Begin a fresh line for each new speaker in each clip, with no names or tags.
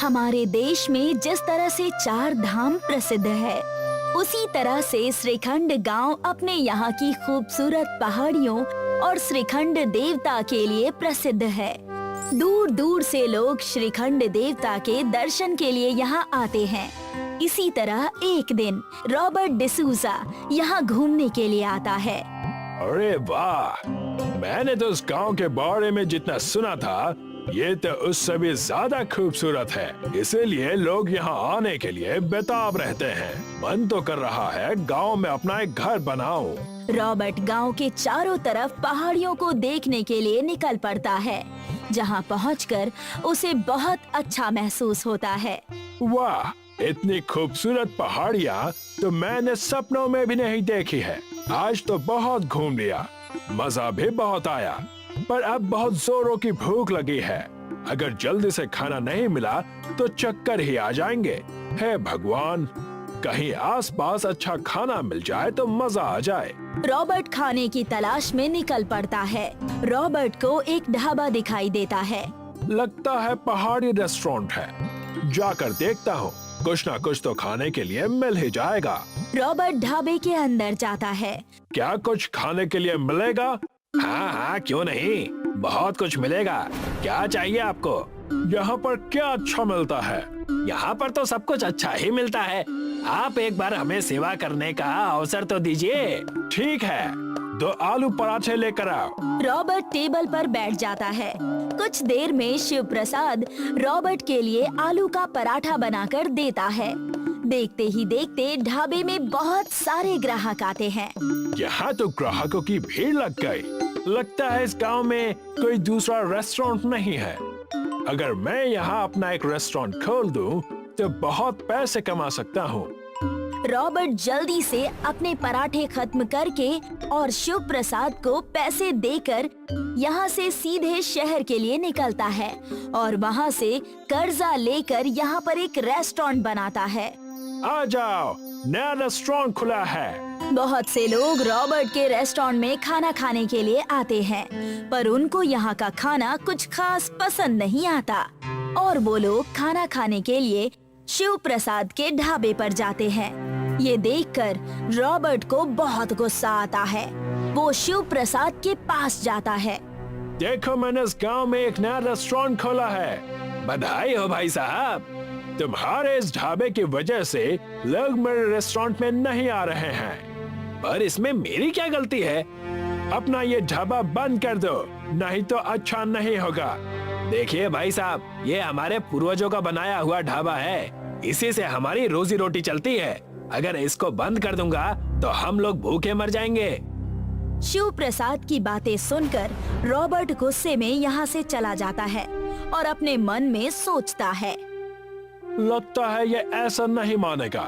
हमारे देश में जिस तरह से 4 धाम प्रसिद्ध है, उसी तरह से श्रीखंड गांव अपने यहाँ की खूबसूरत पहाड़ियों और श्रीखंड देवता के लिए प्रसिद्ध है। दूर दूर से लोग श्रीखंड देवता के दर्शन के लिए यहाँ आते हैं। इसी तरह एक दिन रॉबर्ट डिसूजा यहाँ घूमने के लिए आता है।
अरे वाह, मैंने तो उस गांव के बारे में जितना सुना था, ये तो उससे भी ज्यादा खूबसूरत है। इसीलिए लोग यहाँ आने के लिए बेताब रहते हैं। मन तो कर रहा है गांव में अपना एक घर बनाऊं।
रॉबर्ट गांव के चारों तरफ पहाड़ियों को देखने के लिए निकल पड़ता है, जहां पहुंचकर उसे बहुत अच्छा महसूस होता है।
वाह, इतनी खूबसूरत पहाड़ियाँ तो मैंने सपनों में भी नहीं देखी है। आज तो बहुत घूम लिया, मजा भी बहुत आया, पर अब बहुत जोरों की भूख लगी है। अगर जल्दी से खाना नहीं मिला तो चक्कर ही आ जाएंगे। हे भगवान, कहीं आसपास अच्छा खाना मिल जाए तो मजा आ जाए।
रॉबर्ट खाने की तलाश में निकल पड़ता है। रॉबर्ट को एक ढाबा दिखाई देता है।
लगता है पहाड़ी रेस्टोरेंट है, जाकर देखता हूँ। कुछ ना कुछ तो खाने के लिए मिल ही जाएगा।
रॉबर्ट ढाबे के अंदर जाता है।
क्या कुछ खाने के लिए मिलेगा? हाँ हाँ, क्यों नहीं, बहुत कुछ मिलेगा। क्या चाहिए आपको? यहाँ पर क्या अच्छा मिलता है? यहाँ पर तो सब कुछ अच्छा ही मिलता है। आप एक बार हमें सेवा करने का अवसर तो दीजिए। ठीक है, 2 आलू पराठे लेकर आओ।
रॉबर्ट टेबल पर बैठ जाता है। कुछ देर में शिव प्रसाद रॉबर्ट के लिए आलू का पराठा बनाकर देता है। देखते ही देखते ढाबे में बहुत सारे ग्राहक आते हैं।
यहाँ तो ग्राहकों की भीड़ लग गई। लगता है इस गांव में कोई दूसरा रेस्टोरेंट नहीं है। अगर मैं यहाँ अपना एक रेस्टोरेंट खोल दूँ तो बहुत पैसे कमा सकता हूँ।
रॉबर्ट जल्दी से अपने पराठे खत्म करके और शिव प्रसाद को पैसे देकर यहाँ से सीधे शहर के लिए निकलता है और वहाँ से कर्जा लेकर यहाँ पर एक रेस्टोरेंट बनाता है।
आ जाओ, नया रेस्टोरेंट खुला है।
बहुत से लोग रॉबर्ट के रेस्टोरेंट में खाना खाने के लिए आते हैं, पर उनको यहाँ का खाना कुछ खास पसंद नहीं आता और वो लोग खाना खाने के लिए शिव प्रसाद के ढाबे पर जाते हैं। ये देखकर रॉबर्ट को बहुत गुस्सा आता है। वो शिव प्रसाद के पास जाता है।
देखो, मैंने इस गांव में एक नया रेस्टोरेंट खोला है। बधाई हो भाई साहब। तुम्हारे इस ढाबे की वजह से लोग मेरे रेस्टोरेंट में नहीं आ रहे हैं, पर इसमें मेरी क्या गलती है? अपना ये ढाबा बंद कर दो, नहीं तो अच्छा नहीं होगा। देखिए भाई साहब, ये हमारे पूर्वजों का बनाया हुआ ढाबा है। इसी से हमारी रोजी रोटी चलती है। अगर इसको बंद कर दूंगा तो हम लोग भूखे मर जाएंगे।
शिव प्रसाद की बातें सुनकर रॉबर्ट गुस्से में यहाँ से चला जाता है और अपने मन में सोचता है,
लगता है ये ऐसा नहीं मानेगा।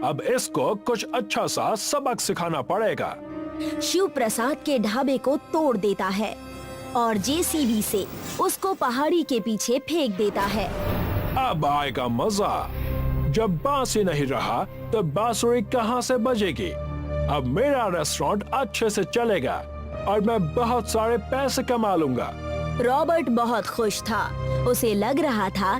अब इसको कुछ अच्छा सा सबक सिखाना पड़ेगा।
शिव प्रसाद के ढाबे को तोड़ देता है और जेसीबी से उसको पहाड़ी के पीछे फेंक देता है।
अब आएगा मजा। जब बांस ही नहीं रहा तो बांसुरी कहाँ से बजेगी? अब मेरा रेस्टोरेंट अच्छे से चलेगा और मैं बहुत सारे पैसे कमा लूंगा।
रॉबर्ट बहुत खुश था। उसे लग रहा था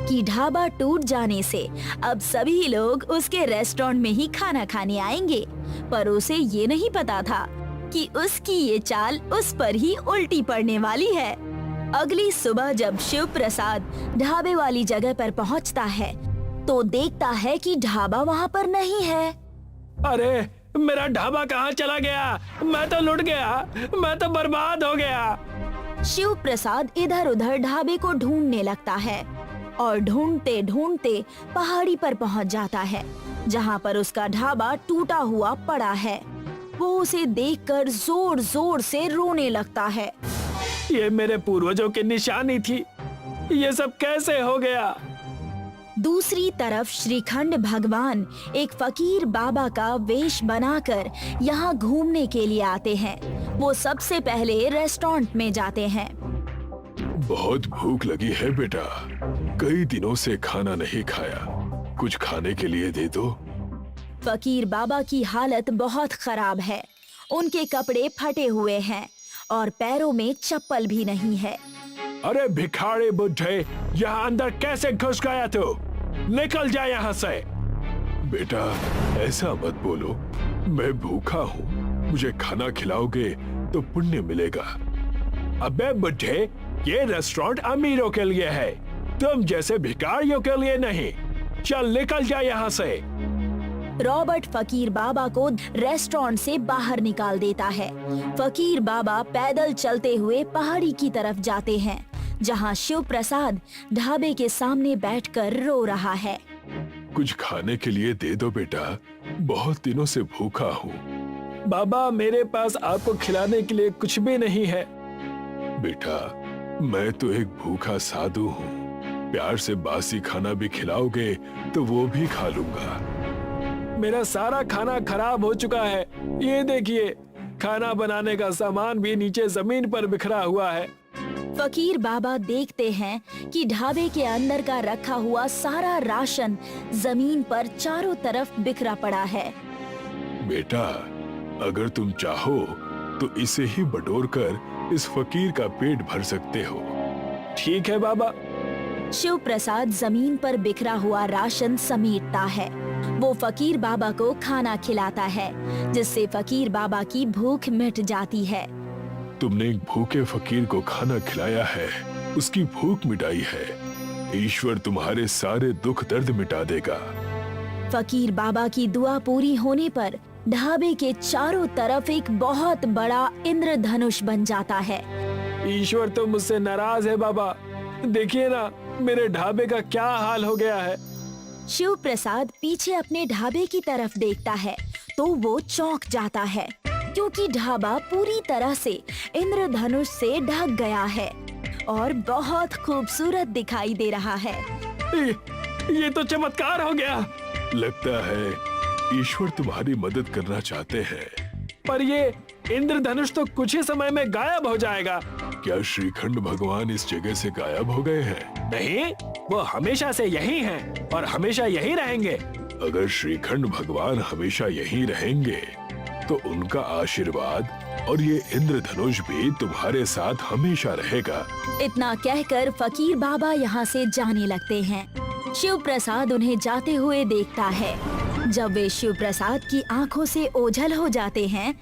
कि ढाबा टूट जाने से अब सभी लोग उसके रेस्टोरेंट में ही खाना खाने आएंगे, पर उसे ये नहीं पता था कि उसकी ये चाल उस पर ही उल्टी पड़ने वाली है। अगली सुबह जब शिव प्रसाद ढाबे वाली जगह पर पहुंचता है तो देखता है कि ढाबा वहाँ पर नहीं है।
अरे, मेरा ढाबा कहाँ चला गया? मैं तो लुट गया, मैं तो बर्बाद हो गया।
शिव प्रसाद इधर उधर ढाबे को ढूंढने लगता है और ढूंढते ढूंढते पहाड़ी पर पहुंच जाता है, जहां पर उसका ढाबा टूटा हुआ पड़ा है। वो उसे देखकर जोर जोर से रोने लगता है।
ये मेरे पूर्वजों की निशानी थी, ये सब कैसे हो गया?
दूसरी तरफ श्रीखंड भगवान एक फकीर बाबा का वेश बनाकर यहाँ घूमने के लिए आते हैं। वो सबसे पहले रेस्टोरेंट में जाते हैं।
बहुत भूख लगी है बेटा, कई दिनों से खाना नहीं खाया, कुछ खाने के लिए दे दो।
फकीर बाबा की हालत बहुत खराब है। उनके कपड़े फटे हुए हैं और पैरों में चप्पल भी नहीं है।
अरे भिखारी बुड्ढे, यहाँ अंदर कैसे घुस गया तू? निकल जा यहाँ से। बेटा ऐसा मत बोलो, मैं भूखा हूँ, मुझे खाना खिलाओगे तो पुण्य मिलेगा। अबे बुड्ढे, ये रेस्टोरेंट अमीरों के लिए है, तुम जैसे भिखारियों के लिए नहीं। चल निकल जा यहाँ से।
रॉबर्ट फकीर बाबा को रेस्टोरेंट से बाहर निकाल देता है। फकीर बाबा पैदल चलते हुए पहाड़ी की तरफ जाते हैं, जहाँ शिव प्रसाद ढाबे के सामने बैठकर रो रहा है।
कुछ खाने के लिए दे दो बेटा, बहुत दिनों से भूखा हूँ। बाबा मेरे पास आपको खिलाने के लिए कुछ भी नहीं है। बेटा मैं तो एक भूखा साधु हूँ, प्यार से बासी खाना भी खिलाओगे तो वो भी खा लूंगा। मेरा सारा खाना खराब हो चुका है, ये देखिए खाना बनाने का सामान भी नीचे जमीन पर बिखरा हुआ है।
फकीर बाबा देखते हैं कि ढाबे के अंदर का रखा हुआ सारा राशन जमीन पर चारों तरफ बिखरा पड़ा है।
बेटा अगर तुम चाहो तो इसे ही बटोर कर इस फकीर का पेट भर सकते हो। ठीक है बाबा।
शिव प्रसाद जमीन पर बिखरा हुआ राशन समेटता है। वो फकीर बाबा को खाना खिलाता है, जिससे फकीर बाबा की भूख मिट जाती है।
तुमने एक भूखे फकीर को खाना खिलाया है, उसकी भूख मिटाई है। ईश्वर तुम्हारे सारे दुख दर्द मिटा देगा।
फकीर बाबा की दुआ पूरी होने पर ढाबे के चारों तरफ एक बहुत बड़ा इंद्रधनुष बन जाता है।
ईश्वर तो मुझसे नाराज है बाबा, देखिए ना मेरे ढाबे का क्या हाल हो गया है।
शिव प्रसाद पीछे अपने ढाबे की तरफ देखता है तो वो चौंक जाता है, क्योंकि ढाबा पूरी तरह से इंद्रधनुष से ढक गया है और बहुत खूबसूरत दिखाई दे रहा है।
ये तो चमत्कार हो गया। लगता है ईश्वर तुम्हारी मदद करना चाहते हैं। पर ये इंद्रधनुष तो कुछ ही समय में गायब हो जाएगा। क्या श्रीखंड भगवान इस जगह से गायब हो गए हैं? नहीं, वो हमेशा से यही हैं और हमेशा यही रहेंगे। अगर श्रीखंड भगवान हमेशा यही रहेंगे तो उनका आशीर्वाद और ये इंद्रधनुष भी तुम्हारे साथ हमेशा रहेगा।
इतना कहकर फकीर बाबा यहाँ से जाने लगते हैं। शिव प्रसाद उन्हें जाते हुए देखता है। जब वे शिव प्रसाद की आंखों से ओझल हो जाते हैं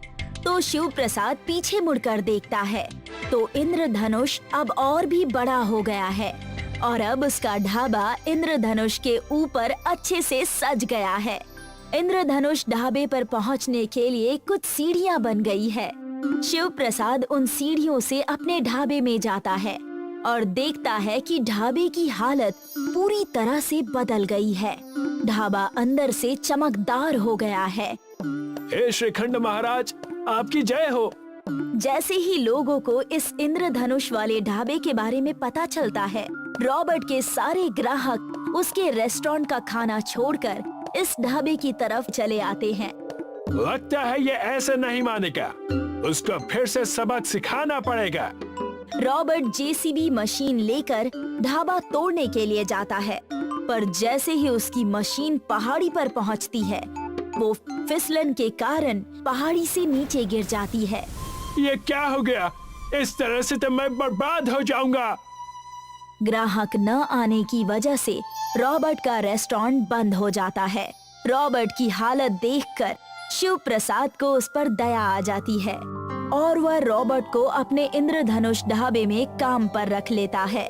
तो शिव प्रसाद पीछे मुड़कर देखता है तो इंद्रधनुष अब और भी बड़ा हो गया है और अब उसका ढाबा इंद्रधनुष के ऊपर अच्छे से सज गया है। इंद्रधनुष ढाबे पर पहुंचने के लिए कुछ सीढ़ियां बन गई है। शिव प्रसाद उन सीढ़ियों से अपने ढाबे में जाता है और देखता है कि ढाबे की हालत पूरी तरह से बदल गई है। ढाबा अंदर से चमकदार हो गया है।
हे श्रीखंड महाराज, आपकी जय हो।
जैसे ही लोगों को इस इंद्रधनुष वाले ढाबे के बारे में पता चलता है, रॉबर्ट के सारे ग्राहक उसके रेस्टोरेंट का खाना छोड़कर इस ढाबे की तरफ चले आते हैं।
लगता है ये ऐसे नहीं मानेगा, उसको फिर से सबक सिखाना पड़ेगा।
रॉबर्ट जेसीबी मशीन लेकर ढाबा तोड़ने के लिए जाता है, पर जैसे ही उसकी मशीन पहाड़ी पर पहुंचती है, वो फिसलन के कारण पहाड़ी से नीचे गिर जाती है।
ये क्या हो गया? इस तरह से तो मैं बर्बाद हो जाऊंगा।
ग्राहक न आने की वजह से रॉबर्ट का रेस्टोरेंट बंद हो जाता है। रॉबर्ट की हालत देखकर शिव प्रसाद को उस पर दया आ जाती है और वह रॉबर्ट को अपने इंद्रधनुष ढाबे में काम पर रख लेता है।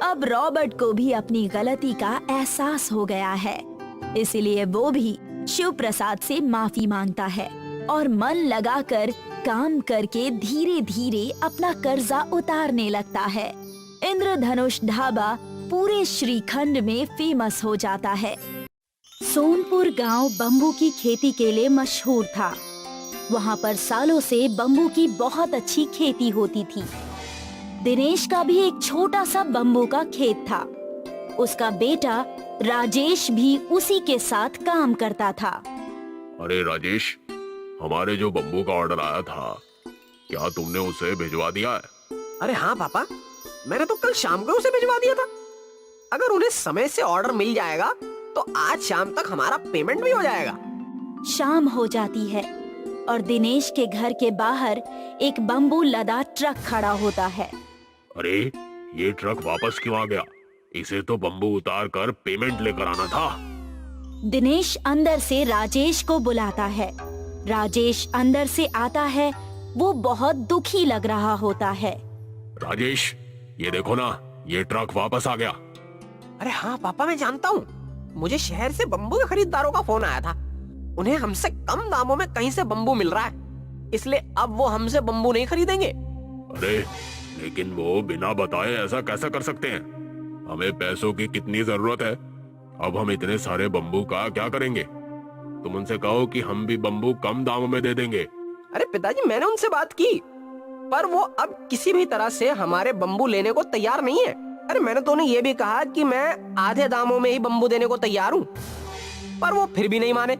अब रॉबर्ट को भी अपनी गलती का एहसास हो गया है, इसलिए वो भी शिव प्रसाद से माफी मांगता है और मन लगाकर काम करके धीरे धीरे अपना कर्जा उतारने लगता है। इंद्रधनुष ढाबा पूरे श्रीखंड में फेमस हो जाता है। सोनपुर गांव बम्बू की खेती के लिए मशहूर था। वहां पर सालों से बम्बू की बहुत अच्छी खेती होती थी। दिनेश का भी एक छोटा सा बम्बू का खेत था। उसका बेटा राजेश भी उसी के साथ काम करता था।
अरे राजेश, हमारे जो बम्बू का ऑर्डर आया था, क्या तुमने उसे भिजवा दिया है?
अरे हाँ पापा, मैंने तो कल शाम को उसे भिजवा दिया था। अगर उन्हें समय से ऑर्डर मिल जाएगा तो आज शाम तक हमारा पेमेंट भी हो जाएगा।
शाम हो जाती है और दिनेश के घर के बाहर एक बम्बू लदा ट्रक खड़ा होता है।
अरे ये ट्रक वापस क्यों आ गया? इसे तो बम्बू उतार कर पेमेंट लेकर आना था।
दिनेश अंदर से राजेश को बुलाता है। राजेश अंदर से आता है। वो बहुत दुखी लग रहा होता है।
राजेश, ये देखो ना, ये ट्रक वापस आ गया।
अरे हाँ पापा, मैं जानता हूँ। मुझे शहर से बम्बू के खरीदारों का फोन आया था। उन्हें हमसे कम दामों में कहीं से बम्बू मिल रहा है, इसलिए अब वो हमसे बम्बू नहीं खरीदेंगे।
अरे लेकिन वो बिना बताए ऐसा कैसा कर सकते हैं? हमें पैसों की कितनी जरूरत है। अब हम इतने सारे बम्बू का क्या करेंगे? तुम उनसे कहो कि हम भी बम्बू कम दामों में दे देंगे।
अरे पिताजी, मैंने उनसे बात की, पर वो अब किसी भी तरह से हमारे बम्बू लेने को तैयार नहीं है। अरे मैंने तो उन्हें ये भी कहा कि मैं आधे दामों में ही बम्बू देने को तैयार हूँ, पर वो फिर भी नहीं माने।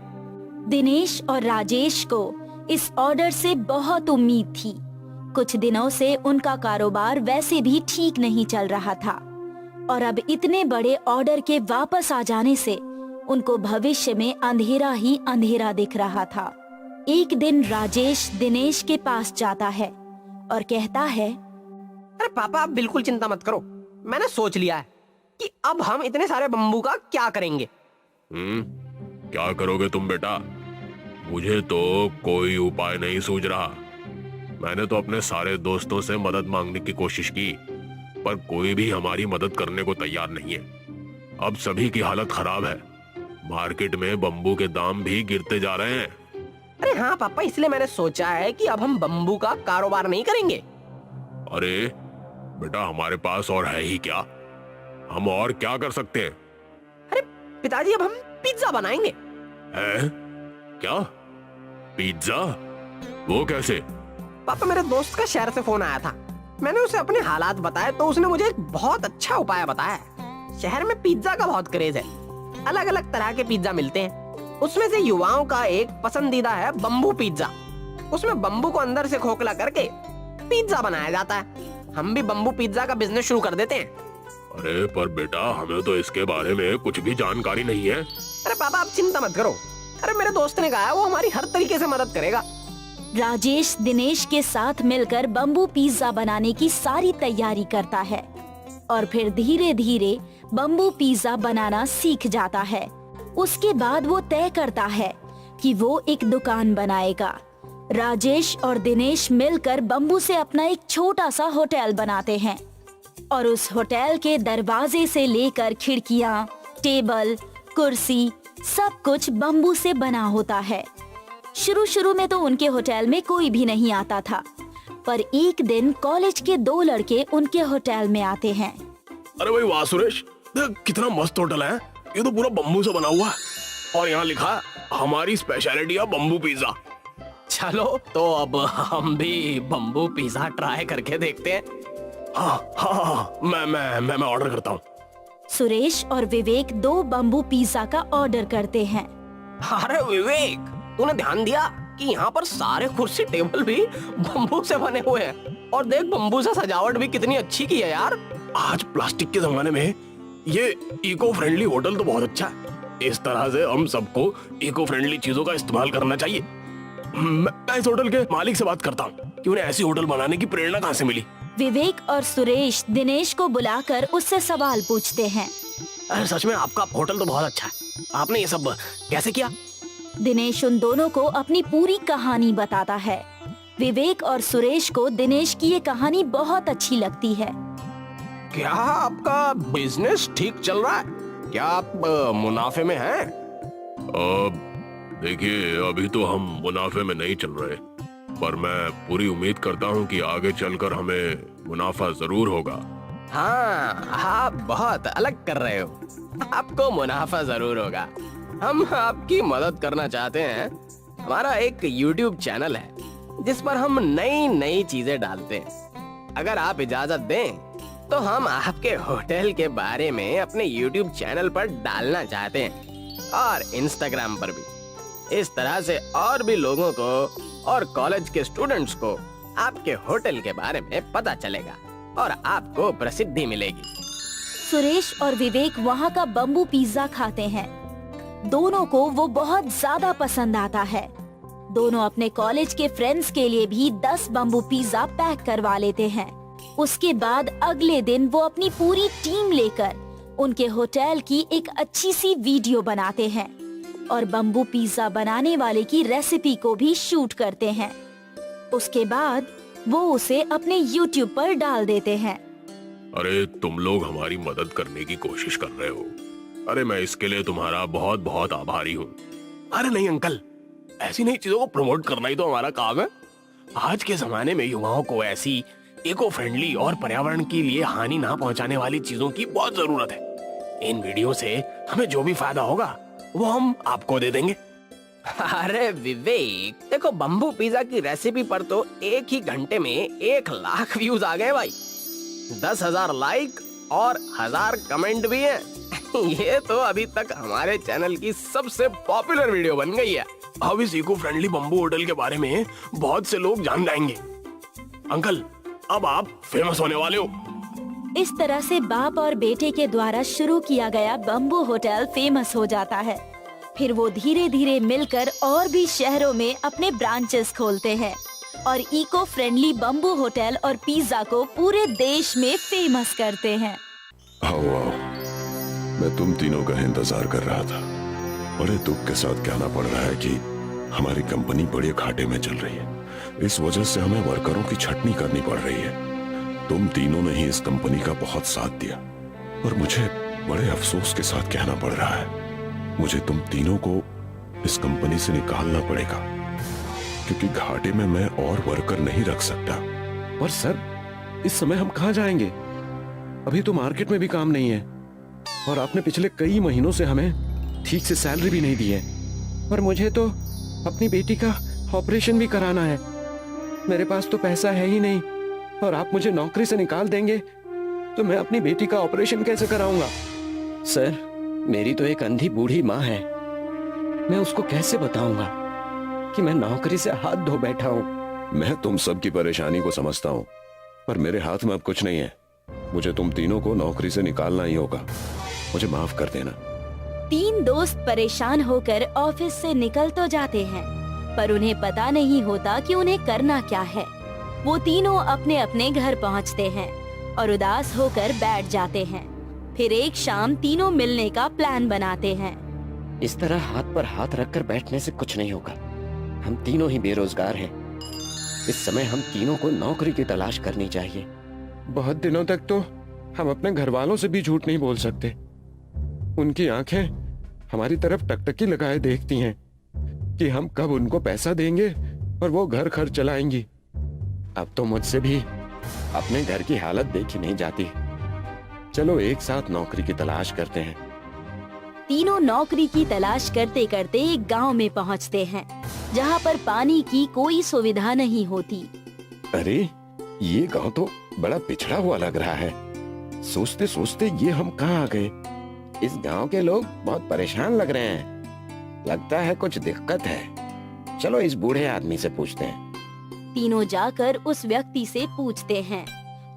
दिनेश और राजेश को इस ऑर्डर से बहुत उम्मीद थी। कुछ दिनों से उनका कारोबार वैसे भी ठीक नहीं चल रहा था और अब इतने बड़े ऑर्डर के वापस आ जाने से उनको भविष्य में अंधेरा ही अंधेरा दिख रहा था। एक दिन राजेश दिनेश के पास जाता है और कहता है,
अरे पापा, आप बिल्कुल चिंता मत करो। मैंने सोच लिया है कि अब हम इतने सारे बम्बू का क्या करेंगे।
क्या करोगे तुम बेटा? मुझे तो कोई उपाय नहीं सूझ रहा। मैंने तो अपने सारे दोस्तों से मदद मांगने की कोशिश की, पर कोई भी हमारी मदद करने को तैयार नहीं है। अब सभी की हालत खराब है। मार्केट में बम्बू के दाम भी गिरते जा रहे हैं।
अरे हाँ पापा, इसलिए मैंने सोचा है कि अब हम बम्बू का कारोबार नहीं करेंगे।
अरे बेटा, हमारे पास और है ही क्या? हम और क्या कर सकते हैं?
अरे पिताजी, अब हम पिज्जा बनाएंगे।
है? क्या? पिज्जा? वो कैसे?
पापा, मेरे दोस्त का शहर से फोन आया था। मैंने उसे अपने हालात बताए तो उसने मुझे एक बहुत अच्छा उपाय बताया। शहर में पिज्जा का बहुत क्रेज है। अलग अलग तरह के पिज्जा मिलते हैं। उसमें से युवाओं का एक पसंदीदा है बम्बू पिज्जा। उसमें बम्बू को अंदर से खोखला करके पिज्जा बनाया जाता है। हम भी बम्बू पिज्जा का बिजनेस शुरू कर देते हैं।
अरे पर बेटा, हमें तो इसके बारे में कुछ भी जानकारी नहीं है।
अरे पापा, आप चिंता मत करो। अरे मेरे दोस्त ने कहा है वो हमारी हर तरीके से मदद करेगा।
राजेश दिनेश के साथ मिलकर बम्बू पिज्जा बनाने की सारी तैयारी करता है और फिर धीरे धीरे बम्बू पिज्जा बनाना सीख जाता है। उसके बाद वो तय करता है कि वो एक दुकान बनाएगा। राजेश और दिनेश मिलकर बम्बू से अपना एक छोटा सा होटल बनाते हैं और उस होटल के दरवाजे से लेकर खिड़कियां, टेबल, कुर्सी सब कुछ बम्बू से बना होता है। शुरू में तो उनके होटल में कोई भी नहीं आता था, पर एक दिन कॉलेज के 2 लड़के उनके होटल में आते हैं।
अरे भाई वाह सुरेश, देख कितना मस्त होटल है। ये तो पूरा बम्बू से बना हुआ है और यहाँ लिखा है हमारी स्पेशलिटी है बम्बू पिज्जा।
चलो तो अब हम भी बम्बू पिज्जा ट्राई करके देखते हैं।
हाँ, मैं ऑर्डर करता हूँ।
सुरेश और विवेक 2 बम्बू पिज्जा का ऑर्डर करते हैं।
अरे विवेक, तूने ध्यान दिया कि यहाँ पर सारे कुर्सी टेबल भी बम्बू से बने हुए हैं और देख बम्बू से सजावट भी कितनी अच्छी की है यार।
आज प्लास्टिक के जमाने में ये इको फ्रेंडली होटल तो बहुत अच्छा है। इस तरह से हम सबको इको फ्रेंडली चीजों का इस्तेमाल करना चाहिए। मैं इस होटल के मालिक से बात करता हूँ कि उन्हें ऐसी होटल बनाने की प्रेरणा कहाँ से मिली।
विवेक और सुरेश दिनेश को बुलाकर उससे सवाल पूछते हैं।
अरे सच में आपका होटल तो बहुत अच्छा है। आपने ये सब कैसे किया?
दिनेश उन दोनों को अपनी पूरी कहानी बताता है। विवेक और सुरेश को दिनेश की ये कहानी बहुत अच्छी लगती है।
क्या आपका बिजनेस ठीक चल रहा है? क्या आप मुनाफे में हैं?
देखिए, अभी तो हम मुनाफे में नहीं चल रहे, पर मैं पूरी उम्मीद करता हूँ कि आगे चलकर हमें मुनाफा जरूर होगा।
हाँ, आप बहुत अलग कर रहे हो। आपको मुनाफा जरूर होगा। हम आपकी मदद करना चाहते हैं। हमारा एक YouTube चैनल है जिस पर हम नई नई चीजें डालते हैं। अगर आप इजाजत दें तो हम आपके होटल के बारे में अपने YouTube चैनल पर डालना चाहते हैं और Instagram पर भी। इस तरह से और भी लोगों को और कॉलेज के स्टूडेंट्स को आपके होटल के बारे में पता चलेगा और आपको प्रसिद्धि मिलेगी।
सुरेश और विवेक वहाँ का बम्बू पिज्जा खाते हैं। दोनों को वो बहुत ज्यादा पसंद आता है। दोनों अपने कॉलेज के फ्रेंड्स के लिए भी 10 बम्बू पिज्जा पैक करवा लेते हैं उसके बाद अगले दिन वो अपनी पूरी टीम लेकर उनके होटल की एक अच्छी सी वीडियो बनाते हैं और बम्बू पिज्जा बनाने वाले की रेसिपी को भी शूट करते हैं। उसके बाद वो उसे अपने YouTube पर डाल देते हैं।
अरे तुम लोग हमारी मदद करने की कोशिश कर रहे हो। अरे मैं इसके लिए तुम्हारा बहुत बहुत आभारी हूँ।
अरे नहीं अंकल, ऐसी नई चीजों को प्रमोट करना ही तो हमारा काम है। आज के जमाने में युवाओं को ऐसी इको फ्रेंडली और पर्यावरण के लिए हानि ना पहुंचाने वाली चीजों की बहुत जरूरत है। इन वीडियो से हमें जो भी फायदा होगा वो हम आपको दे देंगे।
अरे विवेक, देखो बम्बू पिज्जा की रेसिपी पर तो एक ही घंटे में 1 लाख व्यूज आ गए भाई, 10,000 लाइक और 1000 कमेंट भी हैं। ये तो अभी तक हमारे चैनल की सबसे पॉपुलर वीडियो बन गई है।
अब इस इको फ्रेंडली बम्बू होटल के बारे में बहुत से लोग जान जाएंगे। अंकल, अब आप फेमस होने वाले हो।
इस तरह से बाप और बेटे के द्वारा शुरू किया गया बम्बू होटल फेमस हो जाता है। फिर वो धीरे धीरे मिलकर और भी शहरों में अपने ब्रांचेस खोलते हैं और इको फ्रेंडली बम्बू होटल और पिज्जा को पूरे देश में फेमस करते हैं।
आओ आओ, मैं तुम तीनों का इंतजार कर रहा था। बड़े दुख के साथ कहना पड़ रहा है कि हमारी कंपनी बड़े घाटे में चल रही है। इस वजह से हमें वर्करों की छटनी करनी पड़ रही है। तुम तीनों ने ही इस कंपनी का बहुत साथ दिया और मुझे बड़े अफसोस के साथ कहना पड़ रहा है, मुझे तुम तीनों को इस कंपनी से निकालना पड़ेगा, क्योंकि घाटे में मैं और वर्कर नहीं रख सकता।
पर सर, इस समय हम कहाँ जाएंगे? अभी तो मार्केट में भी काम नहीं है और आपने पिछले कई महीनों से हमें ठीक से सैलरी भी नहीं दी है। और मुझे तो अपनी बेटी का ऑपरेशन भी कराना है। मेरे पास तो पैसा है ही नहीं और आप मुझे नौकरी से निकाल देंगे तो मैं अपनी बेटी का ऑपरेशन कैसे कराऊंगा? सर, मेरी तो एक अंधी बूढ़ी माँ है। मैं उसको कैसे बताऊंगा कि मैं नौकरी से हाथ धो बैठा हूँ?
मैं तुम सबकी परेशानी को समझता हूँ, पर मेरे हाथ में अब कुछ नहीं है। मुझे तुम तीनों को नौकरी से निकालना ही होगा। मुझे माफ कर देना।
3 दोस्त परेशान होकर ऑफिस से निकल तो जाते हैं, पर उन्हें पता नहीं होता कि उन्हें करना क्या है। वो तीनों अपने अपने घर पहुंचते हैं और उदास होकर बैठ जाते हैं। फिर एक शाम तीनों मिलने का प्लान बनाते हैं।
इस तरह हाथ पर हाथ रखकर बैठने से कुछ नहीं होगा। हम तीनों ही बेरोजगार हैं। इस समय हम तीनों को नौकरी की तलाश करनी चाहिए। बहुत दिनों तक तो हम अपने घर वालों से भी झूठ नहीं बोल सकते। उनकी आंखें हमारी तरफ टकटकी लगाए देखती हैं कि हम कब उनको पैसा देंगे और वो घर खर्च चलाएंगी। अब तो मुझसे भी अपने घर की हालत देखी नहीं जाती। चलो एक साथ नौकरी की तलाश करते हैं।
तीनों नौकरी की तलाश करते करते एक गांव में पहुंचते हैं, जहां पर पानी की कोई सुविधा नहीं होती।
अरे, ये गांव तो बड़ा पिछड़ा हुआ लग रहा है। सोचते सोचते ये हम कहाँ आ गए?
इस गांव के लोग बहुत परेशान लग रहे हैं। लगता है कुछ दिक्कत है। चलो इस बूढ़े आदमी से पूछते हैं।
तीनों जाकर उस व्यक्ति से पूछते हैं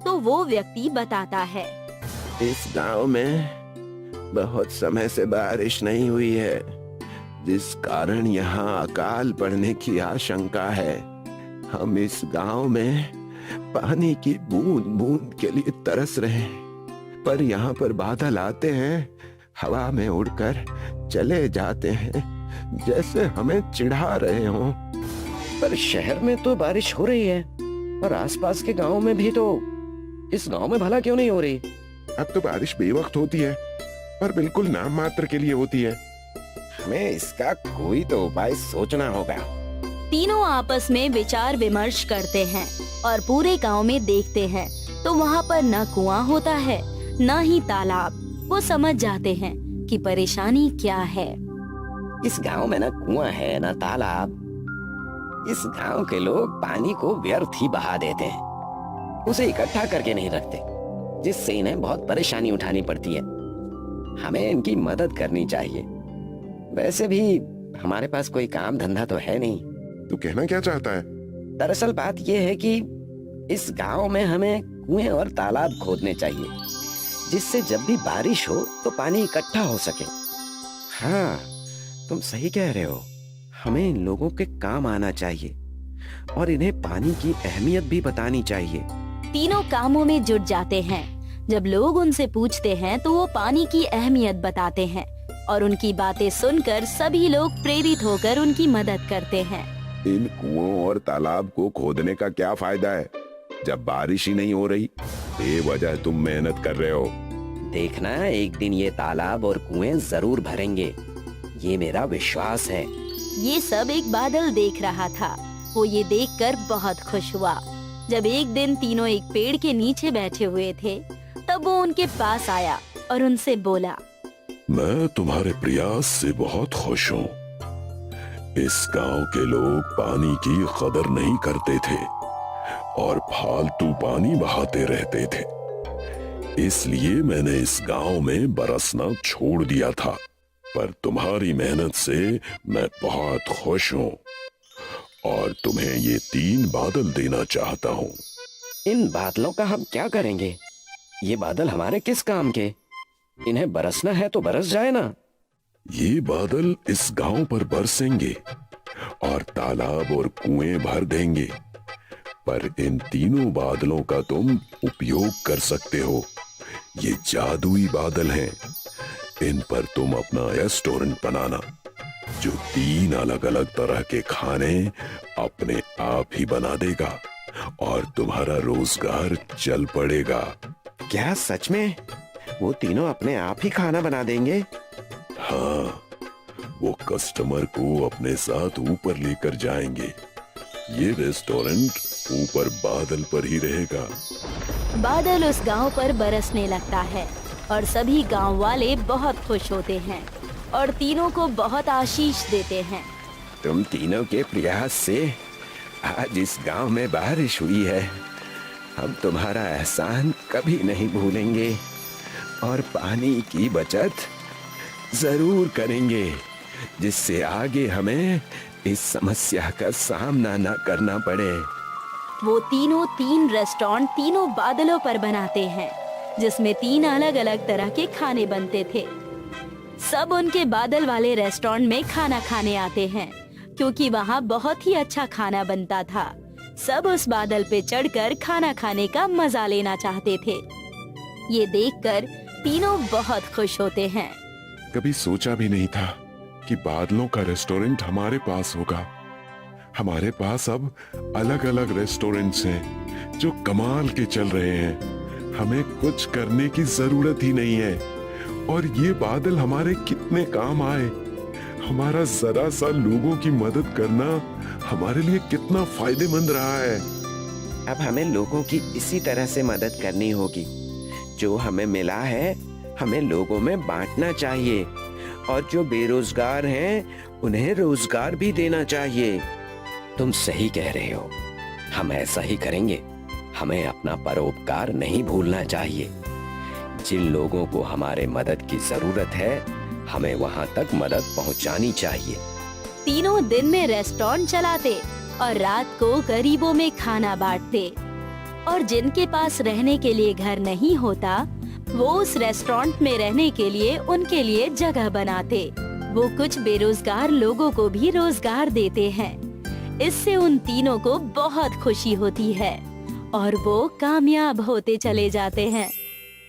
तो वो व्यक्ति बताता है,
इस गांव में बहुत समय से बारिश नहीं हुई है, जिस कारण यहाँ अकाल पड़ने की आशंका है। हम इस गांव में पानी की बूंद बूंद के लिए तरस रहे हैं, पर यहाँ पर बादल आते हैं, हवा में उड़कर चले जाते हैं, जैसे हमें चिढ़ा रहे हों।
पर शहर में तो बारिश हो रही है और आसपास के गांव में भी, तो इस गांव में भला क्यों नहीं हो रही?
अब तो बारिश बेवक्त होती है, पर बिल्कुल नाम मात्र के लिए होती है।
हमें इसका कोई तो उपाय सोचना होगा।
तीनों आपस में विचार विमर्श करते हैं और पूरे गांव में देखते हैं तो वहाँ पर न कुआं होता है न ही तालाब। वो समझ जाते हैं कि परेशानी क्या है।
इस गांव में न कुआं है न तालाब। इस गांव के लोग पानी को व्यर्थ ही बहा देते हैं, उसे इकट्ठा करके नहीं रखते, जिससे इन्हें बहुत परेशानी उठानी पड़ती है। हमें इनकी मदद करनी चाहिए। वैसे भी हमारे पास कोई काम धंधा तो है नहीं।
तू कहना क्या चाहता है?
दरअसल बात यह है कि इस गांव में हमें कुएं और तालाब खोदने चाहिए, जिससे जब भी बारिश हो तो पानी इकट्ठा हो सके। हाँ, तुम सही कह रहे हो। हमें इन लोगों के काम आना चाहिए और इन्हें पानी की अहमियत भी बतानी चाहिए।
तीनों कामों में जुट जाते हैं। जब लोग उनसे पूछते हैं तो वो पानी की अहमियत बताते हैं और उनकी बातें सुनकर सभी लोग प्रेरित होकर उनकी मदद करते हैं।
इन कुओं और तालाब को खोदने का क्या फायदा है जब बारिश ही नहीं हो रही? बेवजह तुम मेहनत कर रहे हो।
देखना, एक दिन ये तालाब और कुएं जरूर भरेंगे, ये मेरा विश्वास है।
ये सब एक बादल देख रहा था। वो ये देखकर बहुत खुश हुआ। जब एक दिन तीनों एक पेड़ के नीचे बैठे हुए थे, तब वो उनके पास आया और उनसे बोला,
मैं तुम्हारे प्रयास से बहुत खुश हूँ। इस गांव के लोग पानी की कदर नहीं करते थे और फालतू पानी बहाते रहते थे, इसलिए मैंने इस गांव में बरसना छोड़ दिया था। पर तुम्हारी मेहनत से मैं बहुत खुश हूँ और तुम्हें ये 3 बादल देना चाहता हूँ।
इन बादलों का हम क्या करेंगे? ये बादल हमारे किस काम के? इन्हें बरसना है तो बरस जाए ना।
ये बादल इस गांव पर बरसेंगे और तालाब और कुएं भर देंगे, पर इन तीनों बादलों का तुम उपयोग कर सकते हो। ये जादुई बादल हैं। इन पर तुम अपना रेस्टोरेंट बनाना, जो 3 अलग अलग तरह के खाने अपने आप ही बना देगा और तुम्हारा रोजगार चल पड़ेगा।
क्या सच में? वो तीनों अपने आप ही खाना बना देंगे?
हाँ, वो कस्टमर को अपने साथ ऊपर लेकर जाएंगे। ये रेस्टोरेंट ऊपर बादल पर ही रहेगा।
बादल उस गांव पर बरसने लगता है और सभी गांव वाले बहुत खुश होते हैं और तीनों को बहुत आशीष देते हैं।
तुम तीनों के प्रयास से आज इस गांव में बारिश हुई है। हम तुम्हारा एहसान कभी नहीं भूलेंगे और पानी की बचत जरूर करेंगे, जिससे आगे हमें इस समस्या का सामना न करना पड़े।
वो तीनों 3 रेस्टोरेंट तीनों बादलों पर बनाते हैं, जिसमें 3 अलग अलग तरह के खाने बनते थे। सब उनके बादल वाले रेस्टोरेंट में खाना खाने आते हैं, क्योंकि वहाँ बहुत ही अच्छा खाना बनता था। सब उस बादल पे चढ़कर खाना खाने का मजा लेना चाहते थे। ये देखकर तीनों बहुत खुश होते हैं।
कभी सोचा भी नहीं था कि बादलों का रेस्टोरेंट हमारे पास होगा। हमारे पास अब अलग अलग रेस्टोरेंट्स हैं जो कमाल के चल रहे हैं। हमें कुछ करने की जरूरत ही नहीं है और ये बादल हमारे कितने काम आए। हमारा जरा सा लोगों की मदद करना हमारे लिए कितना फायदेमंद रहा है।
अब हमें लोगों की इसी तरह से मदद करनी होगी। जो हमें मिला है हमें लोगों में बांटना चाहिए और जो बेरोजगार हैं उन्हें रोजगार भी देना चाहिए।
तुम सही कह रहे हो, हम ऐसा ही करेंगे। हमें अपना परोपकार नहीं भूलना चाहिए। जिन लोगों को हमारे मदद की जरूरत है हमें वहां तक मदद पहुंचानी चाहिए।
तीनों दिन में रेस्टोरेंट चलाते और रात को गरीबों में खाना बांटते, और जिनके पास रहने के लिए घर नहीं होता वो उस रेस्टोरेंट में रहने के लिए उनके लिए जगह बनाते। वो कुछ बेरोजगार लोगों को भी रोजगार देते हैं। इससे उन तीनों को बहुत खुशी होती है और वो कामयाब होते चले जाते हैं।